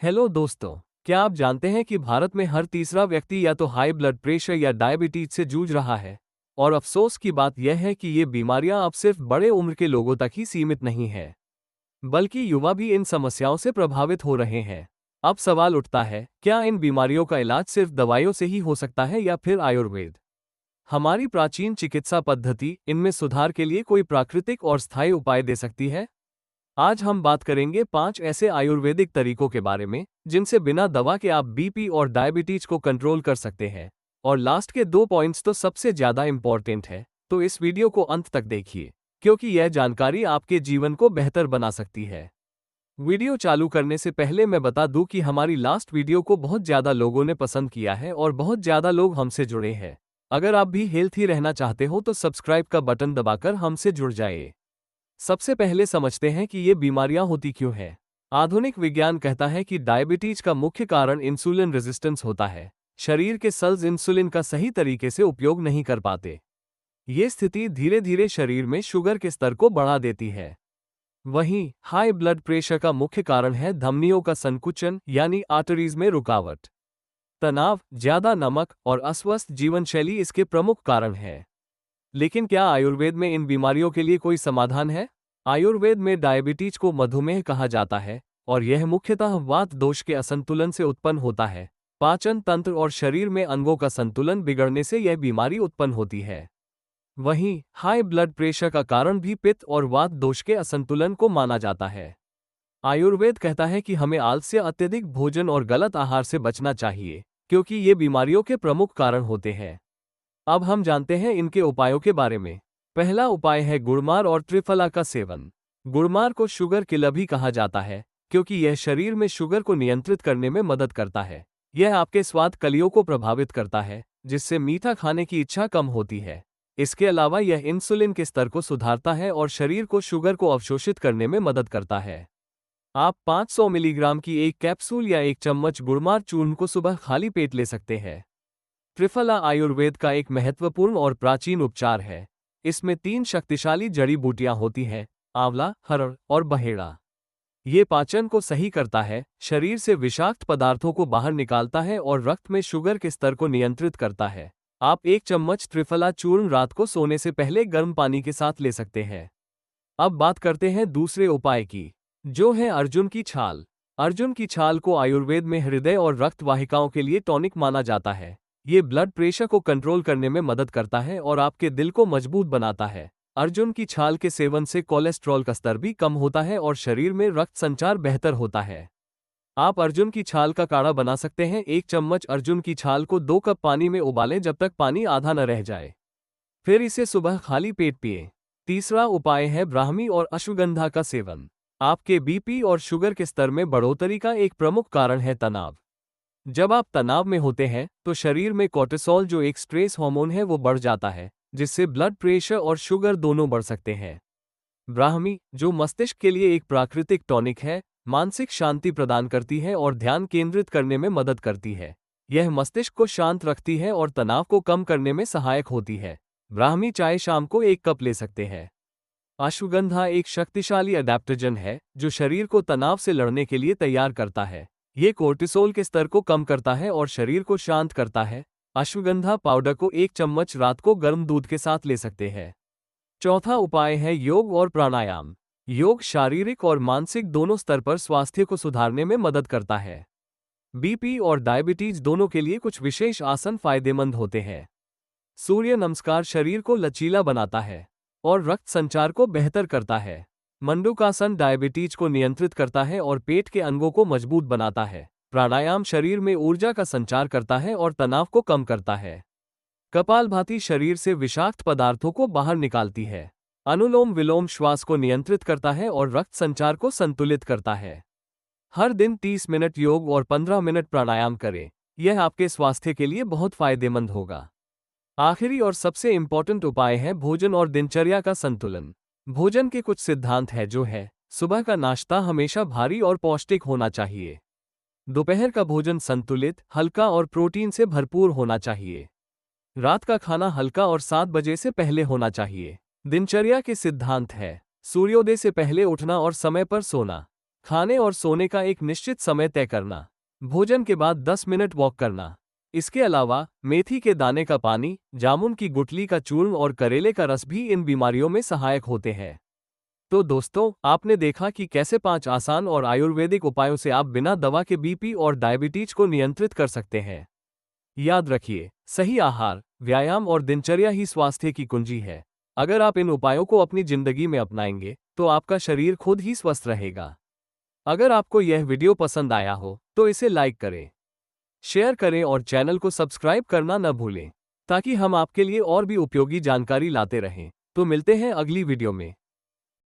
Hello दोस्तों, क्या आप जानते हैं कि भारत में हर तीसरा व्यक्ति या तो हाई ब्लड प्रेशर या डायबिटीज से जूझ रहा है। और अफसोस की बात यह है कि ये बीमारियां अब सिर्फ बड़े उम्र के लोगों तक ही सीमित नहीं है, बल्कि युवा भी इन समस्याओं से प्रभावित हो रहे हैं। अब सवाल उठता है, क्या इन बीमारियों का इलाज सिर्फ दवाइयों से ही हो सकता है या फिर आयुर्वेद, हमारी प्राचीन चिकित्सा पद्धति, इनमें सुधार के लिए कोई प्राकृतिक और स्थायी उपाय दे सकती है? आज हम बात करेंगे 5 ऐसे आयुर्वेदिक तरीकों के बारे में जिनसे बिना दवा के आप बीपी और डायबिटीज को कंट्रोल कर सकते हैं। और लास्ट के 2 पॉइंट्स तो सबसे ज्यादा इंपॉर्टेंट है, तो इस वीडियो को अंत तक देखिए, क्योंकि यह जानकारी आपके जीवन को बेहतर बना सकती है। वीडियो चालू करने से पहले मैं बता दूं कि हमारी लास्ट वीडियो को बहुत ज्यादा लोगों ने पसंद किया है और बहुत ज्यादा लोग हमसे जुड़े हैं। अगर आप भी हेल्थी रहना चाहते हो तो सब्सक्राइब का बटन दबाकर हमसे जुड़ जाइए। सबसे पहले समझते हैं कि ये बीमारियां होती क्यों हैं। आधुनिक विज्ञान कहता है कि डायबिटीज का मुख्य कारण इंसुलिन रेजिस्टेंस होता है। शरीर के सेल्स इंसुलिन का सही तरीके से उपयोग नहीं कर पाते। ये स्थिति धीरे धीरे शरीर में शुगर के स्तर को बढ़ा देती है। वहीं हाई ब्लड प्रेशर का मुख्य कारण है धमनियों का संकुचन, यानी आर्टरीज में रुकावट। तनाव, ज्यादा नमक और अस्वस्थ जीवनशैली इसके प्रमुख कारण हैं। लेकिन क्या आयुर्वेद में इन बीमारियों के लिए कोई समाधान है? आयुर्वेद में डायबिटीज को मधुमेह कहा जाता है और यह मुख्यतः वात दोष के असंतुलन से उत्पन्न होता है। पाचन तंत्र और शरीर में अंगों का संतुलन बिगड़ने से यह बीमारी उत्पन्न होती है। वहीं हाई ब्लड प्रेशर का कारण भी पित्त और वात दोष के असंतुलन को माना जाता है। आयुर्वेद कहता है कि हमें आलस्य, अत्यधिक भोजन और गलत आहार से बचना चाहिए, क्योंकि ये बीमारियों के प्रमुख कारण होते हैं। अब हम जानते हैं इनके उपायों के बारे में। पहला उपाय है गुड़मार और त्रिफला का सेवन। गुड़मार को शुगर किलर भी कहा जाता है, क्योंकि यह शरीर में शुगर को नियंत्रित करने में मदद करता है। यह आपके स्वाद कलियों को प्रभावित करता है, जिससे मीठा खाने की इच्छा कम होती है। इसके अलावा यह इंसुलिन के स्तर को सुधारता है और शरीर को शुगर को अवशोषित करने में मदद करता है। आप 500 मिलीग्राम की एक कैप्सूल या एक चम्मच गुड़मार चूर्ण को सुबह खाली पेट ले सकते हैं। त्रिफला आयुर्वेद का एक महत्वपूर्ण और प्राचीन उपचार है। इसमें 3 शक्तिशाली जड़ी बूटियां होती हैं, आंवला, हरड़ और बहेड़ा। ये पाचन को सही करता है, शरीर से विषाक्त पदार्थों को बाहर निकालता है और रक्त में शुगर के स्तर को नियंत्रित करता है। आप 1 चम्मच त्रिफला चूर्ण रात को सोने से पहले गर्म पानी के साथ ले सकते हैं। अब बात करते हैं दूसरे उपाय की, जो है अर्जुन की छाल। अर्जुन की छाल को आयुर्वेद में हृदय और रक्त वाहिकाओं के लिए टॉनिक माना जाता है। ये ब्लड प्रेशर को कंट्रोल करने में मदद करता है और आपके दिल को मजबूत बनाता है। अर्जुन की छाल के सेवन से कोलेस्ट्रॉल का स्तर भी कम होता है और शरीर में रक्त संचार बेहतर होता है। आप अर्जुन की छाल का काढ़ा बना सकते हैं। 1 चम्मच अर्जुन की छाल को 2 कप पानी में उबालें जब तक पानी आधा न रह जाए। फिर इसे सुबह खाली पेट पिएं। तीसरा उपाय है ब्राह्मी और अश्वगंधा का सेवन। आपके बीपी और शुगर के स्तर में बढ़ोतरी का एक प्रमुख कारण है तनाव। जब आप तनाव में होते हैं तो शरीर में कोर्टिसोल, जो एक स्ट्रेस हार्मोन है, वो बढ़ जाता है, जिससे ब्लड प्रेशर और शुगर दोनों बढ़ सकते हैं। ब्राह्मी, जो मस्तिष्क के लिए एक प्राकृतिक टॉनिक है, मानसिक शांति प्रदान करती है और ध्यान केंद्रित करने में मदद करती है। यह मस्तिष्क को शांत रखती है और तनाव को कम करने में सहायक होती है। ब्राह्मी चाय शाम को 1 कप ले सकते हैं। अश्वगंधा एक शक्तिशाली अडेप्टोजन है, जो शरीर को तनाव से लड़ने के लिए तैयार करता है। ये कोर्टिसोल के स्तर को कम करता है और शरीर को शांत करता है। अश्वगंधा पाउडर को 1 चम्मच रात को गर्म दूध के साथ ले सकते हैं। चौथा उपाय है योग और प्राणायाम। योग शारीरिक और मानसिक दोनों स्तर पर स्वास्थ्य को सुधारने में मदद करता है। बीपी और डायबिटीज दोनों के लिए कुछ विशेष आसन फायदेमंद होते हैं। सूर्य नमस्कार शरीर को लचीला बनाता है और रक्त संचार को बेहतर करता है। मंडूकासन डायबिटीज को नियंत्रित करता है और पेट के अंगों को मजबूत बनाता है। प्राणायाम शरीर में ऊर्जा का संचार करता है और तनाव को कम करता है। कपालभाति शरीर से विषाक्त पदार्थों को बाहर निकालती है। अनुलोम विलोम श्वास को नियंत्रित करता है और रक्त संचार को संतुलित करता है। हर दिन 30 मिनट योग और 15 मिनट प्राणायाम करें। यह आपके स्वास्थ्य के लिए बहुत फायदेमंद होगा। आखिरी और सबसे इंपॉर्टेंट उपाय है भोजन और दिनचर्या का संतुलन। भोजन के कुछ सिद्धांत है, जो है सुबह का नाश्ता हमेशा भारी और पौष्टिक होना चाहिए। दोपहर का भोजन संतुलित, हल्का और प्रोटीन से भरपूर होना चाहिए। रात का खाना हल्का और 7 बजे से पहले होना चाहिए। दिनचर्या के सिद्धांत है सूर्योदय से पहले उठना और समय पर सोना। खाने और सोने का एक निश्चित समय तय करना। भोजन के बाद 10 मिनट वॉक करना। इसके अलावा मेथी के दाने का पानी, जामुन की गुठली का चूर्ण और करेले का रस भी इन बीमारियों में सहायक होते हैं। तो दोस्तों, आपने देखा कि कैसे 5 आसान और आयुर्वेदिक उपायों से आप बिना दवा के बीपी और डायबिटीज को नियंत्रित कर सकते हैं। याद रखिए, सही आहार, व्यायाम और दिनचर्या ही स्वास्थ्य की कुंजी है। अगर आप इन उपायों को अपनी जिंदगी में अपनाएंगे, तो आपका शरीर खुद ही स्वस्थ रहेगा। अगर आपको यह वीडियो पसंद आया हो, तो इसे लाइक करें, शेयर करें और चैनल को सब्सक्राइब करना न भूलें, ताकि हम आपके लिए और भी उपयोगी जानकारी लाते रहें। तो मिलते हैं अगली वीडियो में।